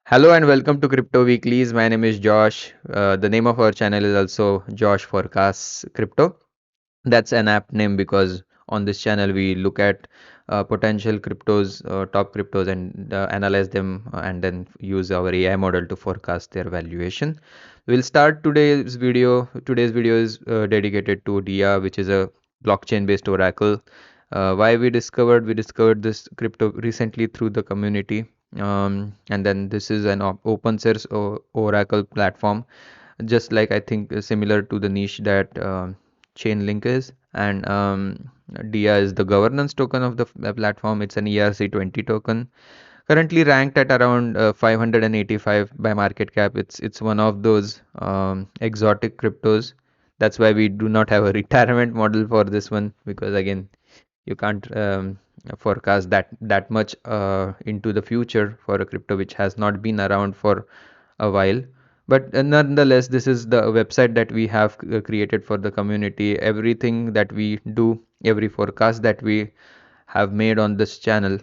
Hello and welcome to Crypto Weeklies. My name is Josh. The name of our channel is also Josh Forecasts Crypto. That's an apt name because on this channel we look at potential cryptos, top cryptos, and analyze them and then use our AI model to forecast their valuation. We'll start today's video. Today's video is dedicated to DIA, which is a blockchain-based oracle. We discovered this crypto recently through the community, and then this is an open source oracle platform, just like I think similar to the niche that Chainlink is, and DIA is the governance token of the platform. It's an ERC20 token, currently ranked at around 585 by market cap. It's one of those exotic cryptos. That's why we do not have a retirement model for this one, because again you can't forecast that much into the future for a crypto which has not been around for a while. But nonetheless, this is the website that we have created for the community. Everything that we do, every forecast that we have made on this channel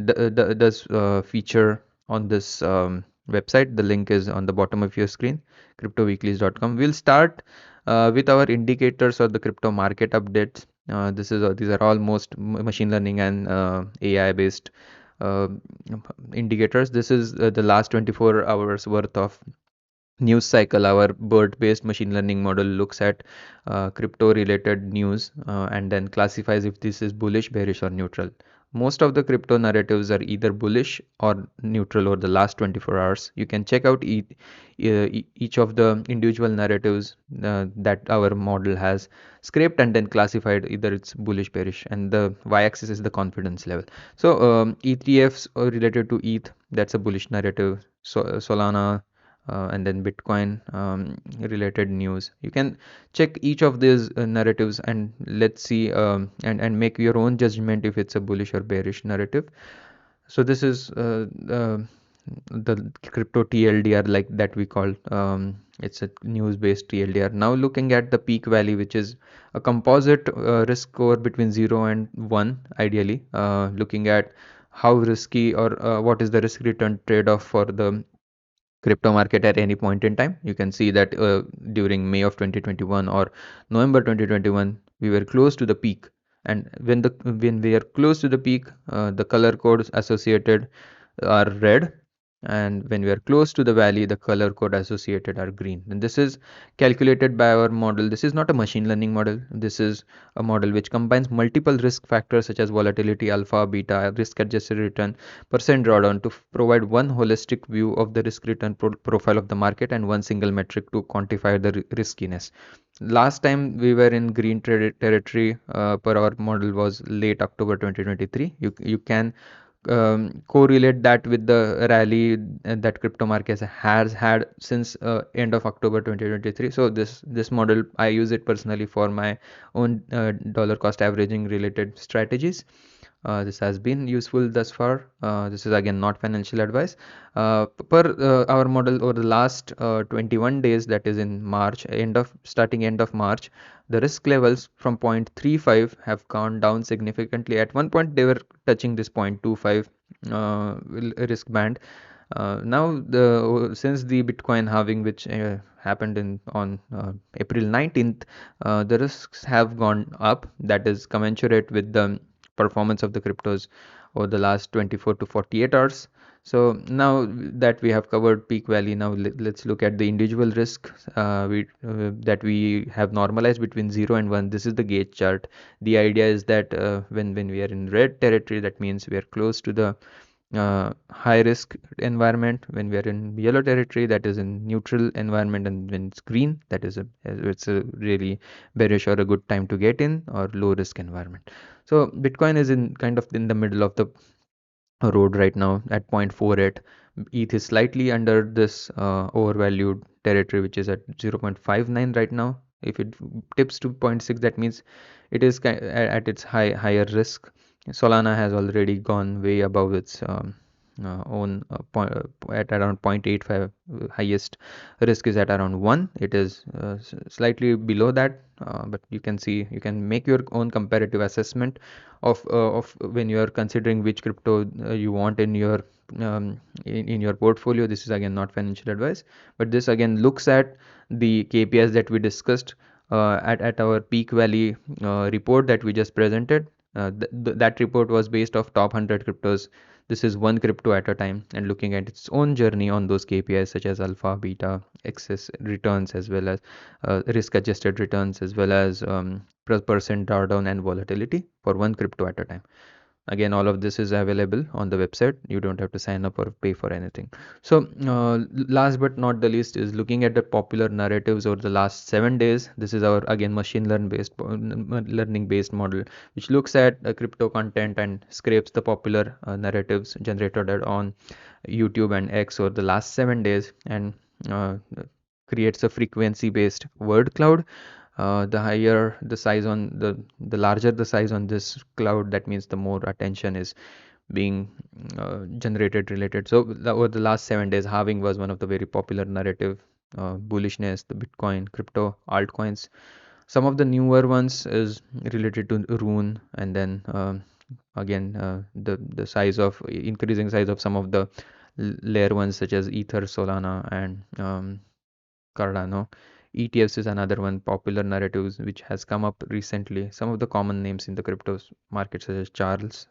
does feature on this website. The link is on the bottom of your screen, cryptoweeklies.com. We'll start with our indicators or the crypto market updates. These are almost machine learning and AI based uh, indicators. This is the last 24 hours worth of news cycle. Our BERT based machine learning model looks at crypto related news and then classifies if this is bullish, bearish, or neutral. Most of the crypto narratives are either bullish or neutral over the last 24 hours. You can check out each of the individual narratives that our model has scraped and then classified, either it's bullish, bearish, and the y-axis is the confidence level. So ETFs related to ETH, that's a bullish narrative. So Solana, and then Bitcoin related news. You can check each of these narratives and let's see, and make your own judgment if it's a bullish or bearish narrative. So this is the crypto TLDR, like that we call. It's a news based TLDR. Now looking at the PeakValley, which is a composite risk score between 0 and 1, ideally, looking at how risky or what is the risk return trade off for the crypto market at any point in time. You can see that during May of 2021 or November 2021, we were close to the peak. And when we are close to the peak, the color codes associated are red, and when we are close to the valley, the color code associated are green. And this is calculated by our model. This is not a machine learning model. This is a model which combines multiple risk factors such as volatility, alpha, beta, risk adjusted return, percent drawdown to provide one holistic view of the risk return profile of the market and one single metric to quantify the riskiness. Last time we were in green territory per our model was late October 2023. You can correlate that with the rally that crypto market has had since end of October 2023. So this model, I use it personally for my own dollar cost averaging related strategies. This has been useful thus far. This is again not financial advice. Per our model, over the last 21 days, that is in March, end of March, the risk levels from 0.35 have gone down significantly. At one point, they were touching this 0.25 risk band. Now, since the Bitcoin halving, which happened on April 19th, the risks have gone up. That is commensurate with the performance of the cryptos over the last 24 to 48 hours. So now that we have covered PeakValley, now let's look at the individual risks that we have normalized between 0 and 1. This is the gauge chart. The idea is that when we are in red territory, that means we are close to the high risk environment. When we are in yellow territory, that is in neutral environment, and when it's green, that is it's a really bearish or a good time to get in, or low risk environment. So Bitcoin is in kind of in the middle of the road right now at 0.48. ETH is slightly under this overvalued territory, which is at 0.59 right now. If it tips to 0.6, that means it is at its higher risk. Solana has already gone way above its own point, at around 0.85. Highest risk is at around 1. It is slightly below that, but you can see, you can make your own comparative assessment of when you are considering which crypto you want in your in your portfolio. This is again not financial advice, but this again looks at the KPIs that we discussed at our Peak Valley report that we just presented. That report was based off top 100 cryptos. This is one crypto at a time and looking at its own journey on those KPIs such as alpha, beta, excess returns, as well as risk adjusted returns, as well as percent drawdown and volatility for one crypto at a time. Again, all of this is available on the website. You don't have to sign up or pay for anything. So last but not the least is looking at the popular narratives over the last 7 days. This is our again machine learning based model, which looks at crypto content and scrapes the popular narratives generated on YouTube and X over the last 7 days, and uh, creates a frequency based word cloud. The higher the size on the larger the size on this cloud, that means the more attention is being generated related. So over the last 7 days, halving was one of the very popular narrative. Bullishness, the Bitcoin, crypto, altcoins. Some of the newer ones is related to Rune, and then again the size of increasing size of some of the layer ones such as Ether, Solana, and Cardano. ETFs is another one popular narratives which has come up recently. Some of the common names in the crypto market such as Charles,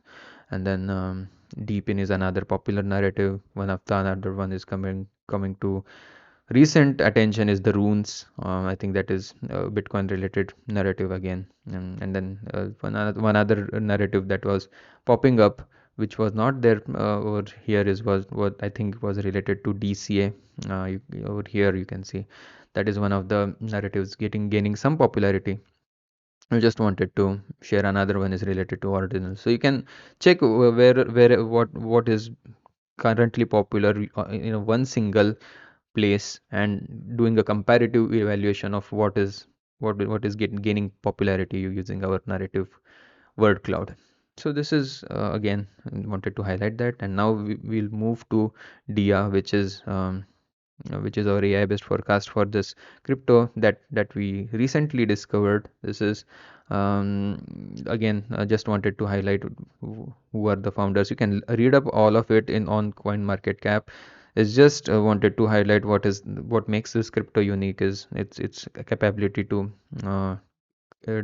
and then Deepin is another popular narrative. One of the another one is coming to recent attention is the runes. I think that is Bitcoin related narrative again, and then one other narrative that was popping up which was not there over here is was what I think was related to DCA. Over here you can see that is one of the narratives gaining some popularity. I just wanted to share another one is related to ordinals, so you can check where what is currently popular in one single place and doing a comparative evaluation of what is gaining popularity using our narrative word cloud. So this is again wanted to highlight that, and now we'll move to dia, which is our AI based forecast for this crypto that we recently discovered. This is again just wanted to highlight who are the founders. You can read up all of it in on CoinMarketCap. It's just wanted to highlight what makes this crypto unique is its capability to uh, uh,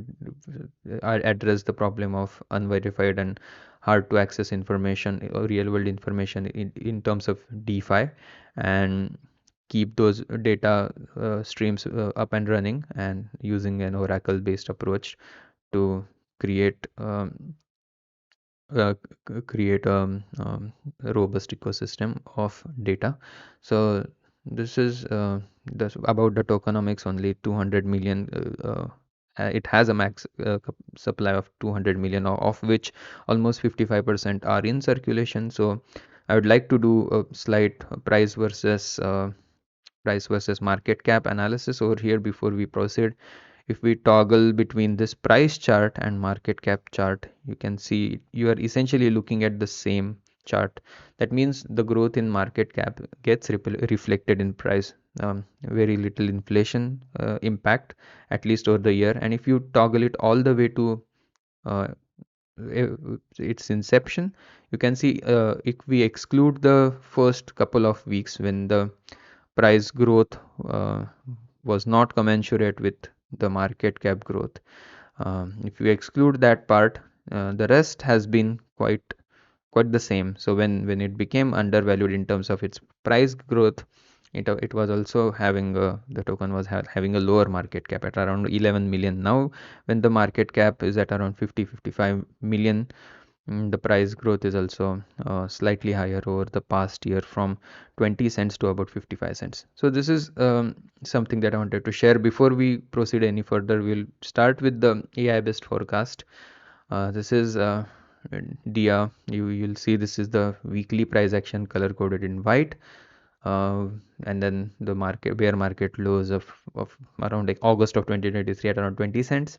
address the problem of unverified and hard to access information or real world information in terms of DeFi, and keep those data streams up and running, and using an oracle based approach to create create a robust ecosystem of data. So this is about the tokenomics. Only 200 million it has a max supply of 200 million, of which almost 55% are in circulation. So I would like to do a slight price versus market cap analysis over here before we proceed. If we toggle between this price chart and market cap chart, you can see you are essentially looking at the same chart. That means the growth in market cap gets reflected in price. Very little inflation impact, at least over the year. And if you toggle it all the way to uh, its inception, you can see if we exclude the first couple of weeks when the price growth was not commensurate with the market cap growth. If you exclude that part, the rest has been quite the same. So when it became undervalued in terms of its price growth, it was also having the token was having a lower market cap at around 11 million. Now when the market cap is at around 55 million, the price growth is also slightly higher over the past year from 20 cents to about 55 cents. So this is something that I wanted to share. Before we proceed any further, we'll start with the AI based forecast. This is dia. You'll see this is the weekly price action color coded in white, uh, and then the market bear market lows of around like August of 2023 at around 20 cents.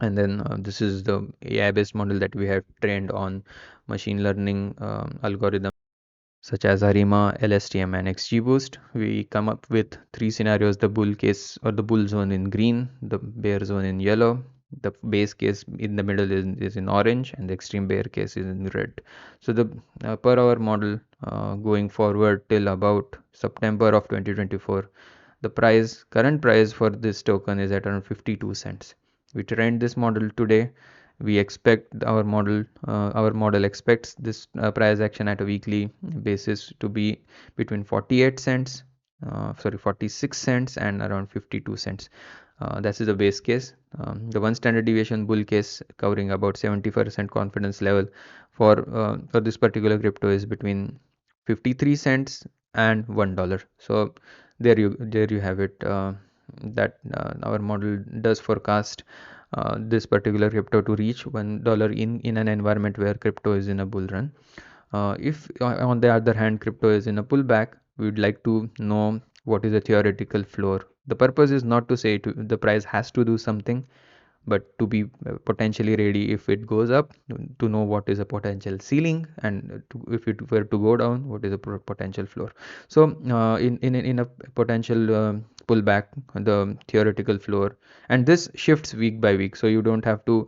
And then this is the AI based model that we have trained on machine learning algorithm such as ARIMA, LSTM, and XGBoost. We come up with three scenarios: the bull case or the bull zone in green, the bear zone in yellow, The base case in the middle is in orange, and the extreme bear case is in red. So the per hour model, going forward till about September of 2024, the current price for this token is at around 52 cents. We trained this model today. We expect our model expects this price action at a weekly basis to be between 48 cents, 46 cents and around 52 cents. That is the base case. The one standard deviation bull case covering about 70% confidence level for this particular crypto is between 53 cents and $1. So there you have it. That our model does forecast this particular crypto to reach $1 in an environment where crypto is in a bull run. If on the other hand crypto is in a pullback, we would like to know what is the theoretical floor. The purpose is not to say the price has to do something, but to be potentially ready if it goes up, to know what is a potential ceiling, and if it were to go down, what is a potential floor. So in a potential pullback, the theoretical floor, and this shifts week by week, so you don't have to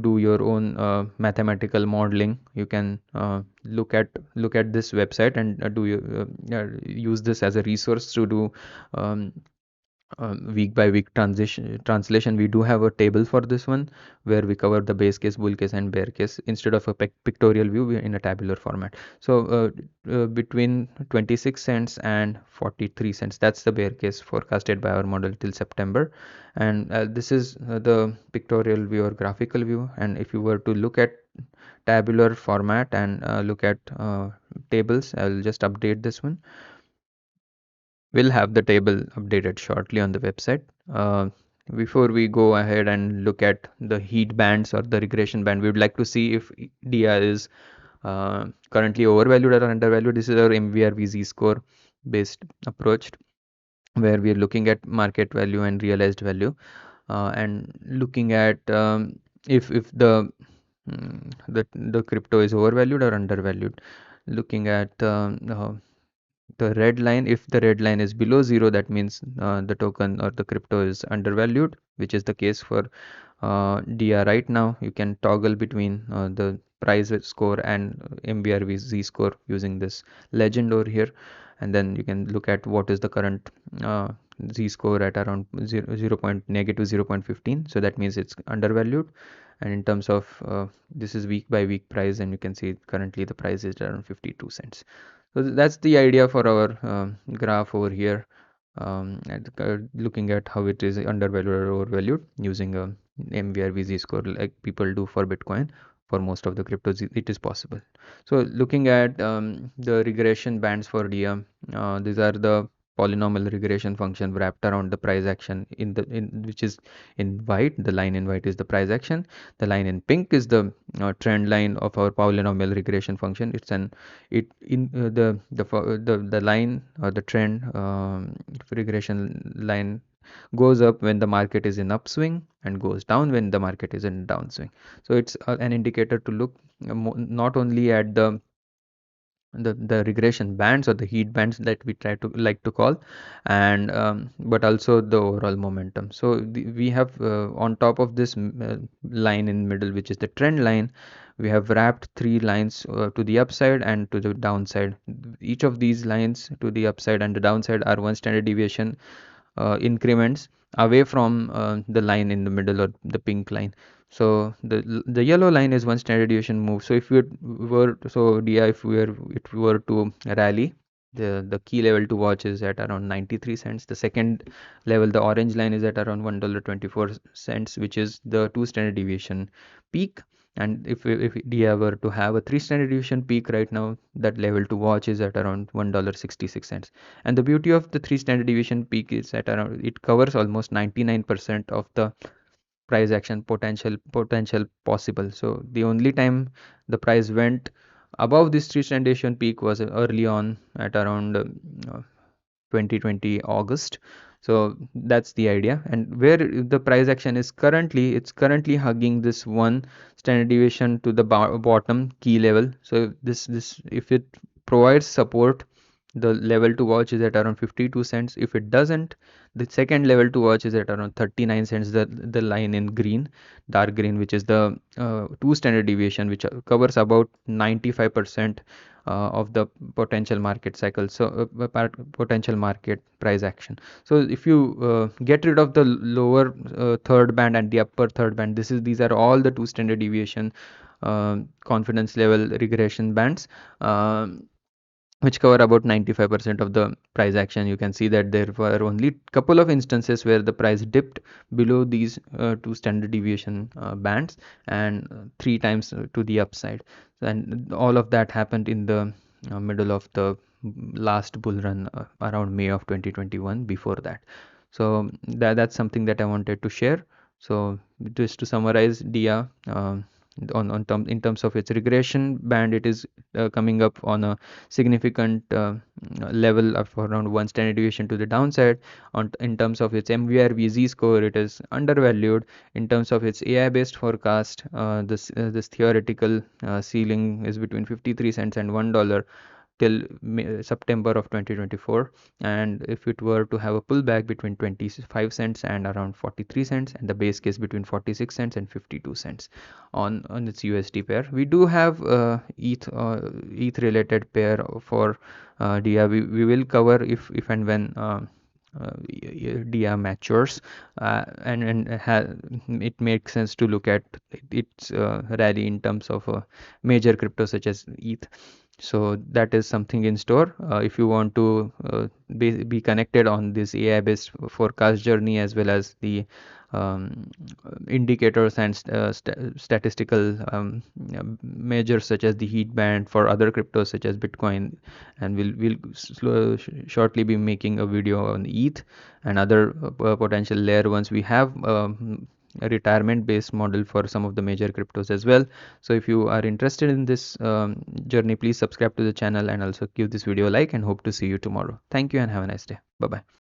do your own mathematical modeling. You can look at this website and use this as a resource to do um, week by week translation. We do have a table for this one where we cover the base case, bull case and bear case. Instead of a pictorial view, we are in a tabular format. So between 26 cents and 43 cents, that's the bear case forecasted by our model till September. And this is the pictorial view or graphical view. And if you were to look at tabular format and look at tables, I'll just update this one. We'll have the table updated shortly on the website. Before we go ahead and look at the heat bands or the regression band, we would like to see if DIA is currently overvalued or undervalued. This is our MVRV score based approach, where we are looking at market value and realized value, and looking at if the crypto is overvalued or undervalued. Looking at the red line, if the red line is below zero, that means the token or the crypto is undervalued, which is the case for DR right now. You can toggle between the price score and MBRV Z score using this legend over here, and then you can look at what is the current Z score at around 0.15. So that means it's undervalued. And in terms of this is week by week price, and you can see currently the price is around 52 cents. So that's the idea for our graph over here, and looking at how it is undervalued or overvalued using a MVRV score like people do for Bitcoin. For most of the cryptos, it is possible. So looking at the regression bands for DIA, these are the polynomial regression function wrapped around the price action in which is in white. The line in white is the price action. The line in pink is the trend line of our polynomial regression function. It's an it in the line or the trend regression line goes up when the market is in upswing and goes down when the market is in downswing. So it's an indicator to look not only at the regression bands or the heat bands that we like to call, and but also the overall momentum. So we have on top of this line in middle, which is the trend line, we have wrapped three lines to the upside and to the downside. Each of these lines to the upside and the downside are one standard deviation increments away from the line in the middle, or the pink line. So the yellow line is one standard deviation move. So if we were so DI, if we were to rally, the key level to watch is at around 93 cents. The second level, the orange line, is at around $1.24, which is the two standard deviation peak. And if DI were to have a three standard deviation peak right now, that level to watch is at around $1.66. And the beauty of the three standard deviation peak is at around, it covers almost 99% of the price action potential possible. So the only time the price went above this three standard deviation peak was early on at around 2020 August. So that's the idea. And where the price action is currently, it's currently hugging this one standard deviation to the bottom key level. So this if it provides support, the level to watch is at around 52 cents. If it doesn't, the second level to watch is at around 39 cents, the line in green, dark green, which is the 2 standard deviation, which covers about 95% of the potential market cycle, so potential market price action. So if you get rid of the lower third band and the upper third band, these are all the 2 standard deviation confidence level regression bands, which cover about 95% of the price action. You can see that there were only couple of instances where the price dipped below these 2 standard deviation bands, and 3 times to the upside. And all of that happened in the middle of the last bull run, around May of 2021, before that. So that's something that I wanted to share. So just to summarize, dia, in terms of its regression band, it is coming up on a significant level of around 1 standard deviation to the downside. In terms of its MVRV Z score, it is undervalued. In terms of its AI based forecast, this theoretical ceiling is between 53 cents and $1 till September of 2024. And if it were to have a pullback between 25 cents and around 43 cents, and the base case between 46 cents and 52 cents on its USD pair. We do have ETH related pair for DIA. We will cover if and when DIA matures, it makes sense to look at its rally in terms of a major crypto such as ETH. So that is something in store. If you want to be connected on this AI based forecast journey, as well as the indicators and statistical measures such as the heat band for other cryptos such as Bitcoin, and we'll shortly be making a video on ETH and other potential layer ones. We have a retirement based model for some of the major cryptos as well. So if you are interested in this journey, please subscribe to the channel and also give this video a like, and hope to see you tomorrow. Thank you and have a nice day. Bye bye.